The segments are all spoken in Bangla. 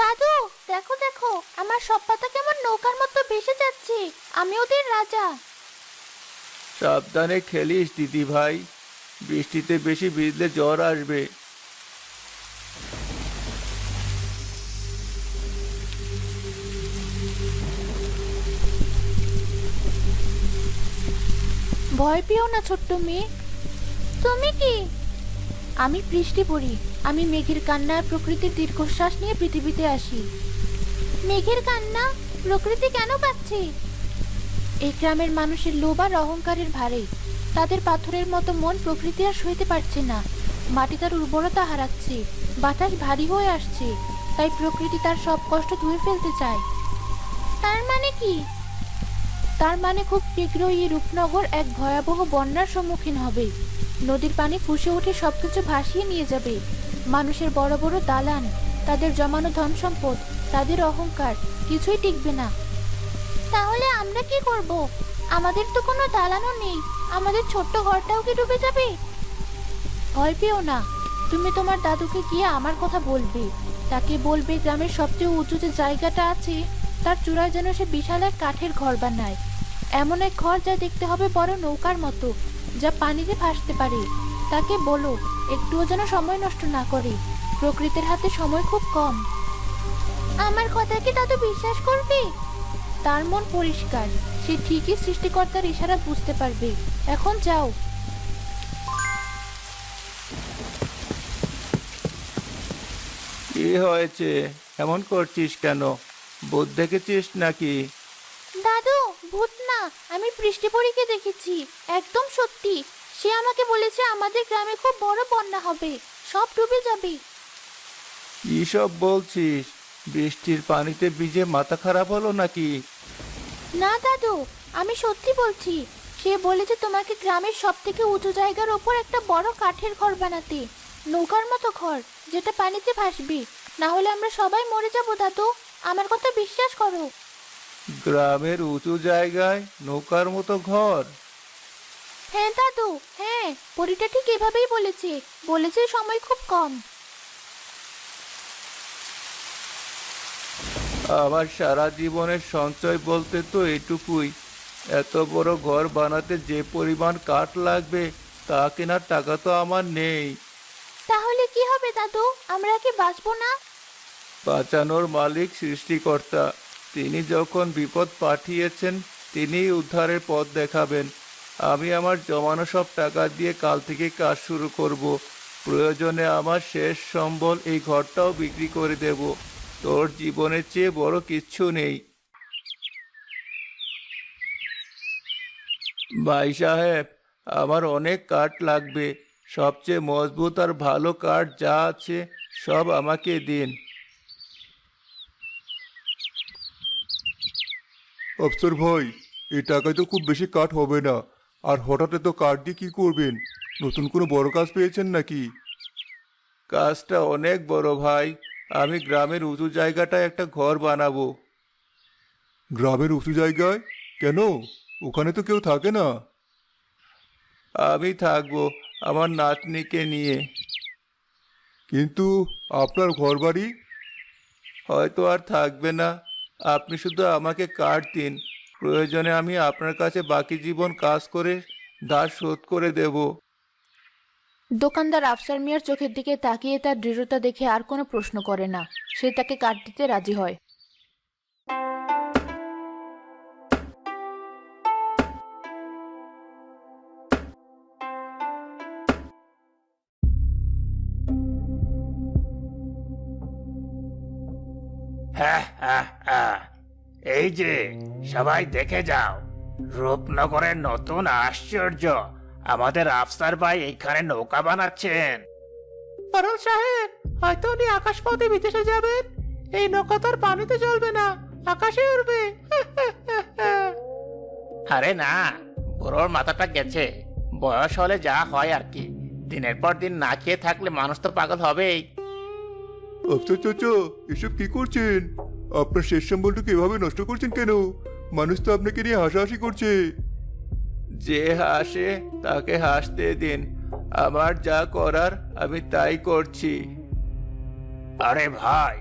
দাদু, দেখো দেখো, আমার সব পাতা কেমন নৌকার মতো ভেসে যাচ্ছে। আমি ওদের রাজা। সাবধানে খেলিস দিদি ভাই, বৃষ্টিতে বেশি ভিজলে জ্বর আসবে। ভয় পেও না ছোট্ট মেয়ে। তুমি কি? আমি বৃষ্টি পড়ি। আমি মেঘের কান্নায় প্রকৃতির দীর্ঘশ্বাস নিয়ে পৃথিবীতে আসি। মেঘের কান্না? প্রকৃতি কেন কাঁদছে? এই গ্রামের মানুষের লোভ আর অহংকারের ভারে তাদের পাথরের মতো মন প্রকৃতি আর সইতে পারছে না। মাটি তার উর্বরতা হারাচ্ছে, বাতাস ভারী হয়ে আসছে, তাই প্রকৃতি তার সব কষ্ট ধুয়ে ফেলতে চায়। তার মানে কি? তার মানে খুব শীঘ্রই এই রূপনগর এক ভয়াবহ বন্যার সম্মুখীন হবে। নদীর পানি ফুঁসে উঠে সবকিছু ভাসিয়ে নিয়ে যাবে। মানুষের বড় বড় দালান, তাদের জমানো ধন সম্পদ, তাদের অহংকার, কিছুই টিকবে না। তাহলে আমরা কি করব? আমাদের তো কোনো দালানও নেই। আমাদের ছোট্ট ঘরটাও কি ডুবে যাবে? ভয় পেও না। তুমি তোমার দাদুকে গিয়ে আমার কথা বলবে। তাকে বলবে গ্রামের সবচেয়ে উঁচু যে জায়গাটা আছে তার চূড়ায় যেন সে বিশাল এক কাঠের ঘর বানায়। এমন এক ঘর যা দেখতে হবে বড় নৌকার মতো, যা পানিতে ভাসতে পারে। তাকে বলো একটুও যেন সময় নষ্ট না করে। প্রকৃতির হাতে সময় খুব কম। আমার কথা কি দাদু বিশ্বাস করবে? তার মন পরিষ্কার, সে ঠিকই সৃষ্টিকর্তার ইশারা বুঝতে পারবে। এখন যাও। কি হয়েছে? এমন করছিস কেন? ভূত দেখেছিস নাকি? দাদু, ভূত না, আমি বৃষ্টি পরীকে দেখেছি। একদম সত্যি। সে আমাকে বলেছে আমাদের গ্রামে খুব বড় বন্যা হবে, সব ডুবে যাবে। কি সব বলছিস? বৃষ্টির পানিতে ভিজে মাথা খারাপ হলো নাকি? না দাদু, আমি সত্যি বলছি। সে বলেছে তোমাকে গ্রামের সব থেকে উঁচু জায়গার ওপর একটা বড় কাঠের ঘর বানাতে, নৌকার মতো ঘর, যেটা পানিতে ভাসবে। না হলে আমরা সবাই মরে যাব দাদু। আমার কথা বিশ্বাস করো। গ্রামের উঁচু জায়গায় নৌকার মতো ঘর? হ্যাঁ দাদু, হ্যাঁ, পরীটা ঠিক এভাবেই বলেছে। বলেছে সময় খুব কম। আমার সারা জীবনের সঞ্চয় বলতে তো এটুকুই। এত বড় ঘর বানাতে যে পরিমাণ কাঠ লাগবে তা কেনার টাকা তো আমার নেই। তাহলে কি হবে দাদু? আমরা কি বাঁচবো না? বাঁচানোর মালিক সৃষ্টিকর্তা। তিনি যখন বিপদ পাঠিয়েছেন তিনিই উদ্ধারের পথ দেখাবেন। আমি আমার জমানো সব টাকা দিয়ে কাল থেকে কাজ শুরু করব। প্রয়োজনে আমার শেষ সম্বল এই ঘরটাও বিক্রি করে দেব। তোর জীবনের চেয়ে বড় কিচ্ছু নেই। ভাই সাহেব, আমার অনেক কাঠ লাগবে। সবচেয়ে মজবুত আর ভালো কাঠ যা আছে সব আমাকে দিন। আফসার ভাই, এই টাকায় তো খুব বেশি কাঠ হবে না। আর হঠাৎ এত কাঠ দিয়ে কি করবেন? নতুন কোনো বড় কাজ পেয়েছেন নাকি? কাজটা অনেক বড় ভাই। আমি গ্রামের উঁচু জায়গাটায় একটা ঘর বানাবো। গ্রামের উঁচু জায়গায়? কেন? ওখানে তো কেউ থাকে না। আমি থাকবো আমার নাতনিকে নিয়ে। কিন্তু আপনার ঘরবাড়ি? হয়তো আর থাকবে না। আপনি শুধু আমাকে কাঠ দিন। প্রয়োজনে আমি আপনার কাছে বাকি জীবন কাজ করে ধার শোধ করে দেব। দোকানদার আফসার মিয়ার চোখের দিকে তাকিয়ে তার দৃঢ়তা দেখে আর কোনো প্রশ্ন করে না। সে তাকে কাঠ দিতে রাজি হয়। হ্যাঁ হ্যাঁ হ্যাঁ, এই যে সবাই দেখে যাও, রূপনগরের নতুন আশ্চর্য। আমাদের আফসার ভাই এইখানে নৌকা বানাচ্ছেন। পারুল সাহেব, হয়তো উনি আকাশপথে বিদেশে যাবেন। এই নৌকা তো আর পানিতে চলবে না, আকাশে উড়বে। আরে না, বুড়োর মাথাটা গেছে। বয়স হলে যা হয় আর কি। দিনের পর দিন না খেয়ে থাকলে মানুষ তো পাগল হবেই। আফসার চাচা, এসব কি করছেন? আপনার শেষ সম্বলটুকু এভাবে নষ্ট করছেন কেন? মানুষ তো আপনাকে নিয়ে হাসাহাসি করছে। যে হাসে তাকে হাসতে দিন। আমার যা করার আমি তাই করছি। আরে ভাই,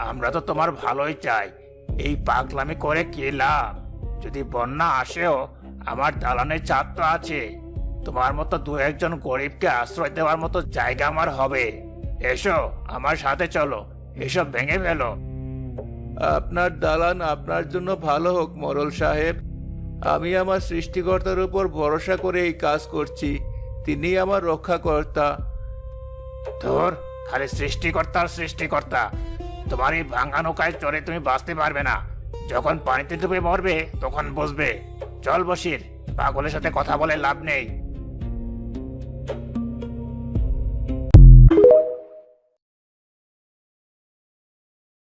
আমরা তো তোমার ভালোই চাই। এই পাগলামি করে কি লাভ? যদি বন্যা আসেও আমার দালানের ছাদ তো আছে। তোমার মতো দু একজন গরিবকে আশ্রয় দেওয়ার মতো জায়গা আমার হবে। এসো আমার সাথে চলো, এসব ভেঙে ফেলো। আপনার দালান আপনার জন্য ভালো হোক মোড়ল সাহেব। আমি আমার সৃষ্টিকর্তার উপর ভরসা করে এই কাজ করছি। তিনি আমার রক্ষাকর্তা। ধর, খালি সৃষ্টিকর্তার সৃষ্টিকর্তা। তোমার এই ভাঙা নৌকায় চড়ে তুমি বাঁচতে পারবে না। যখন পানিতে ডুবে মরবে তখন বুঝবে। চল বসির, পাগলের সাথে কথা বলে লাভ নেই।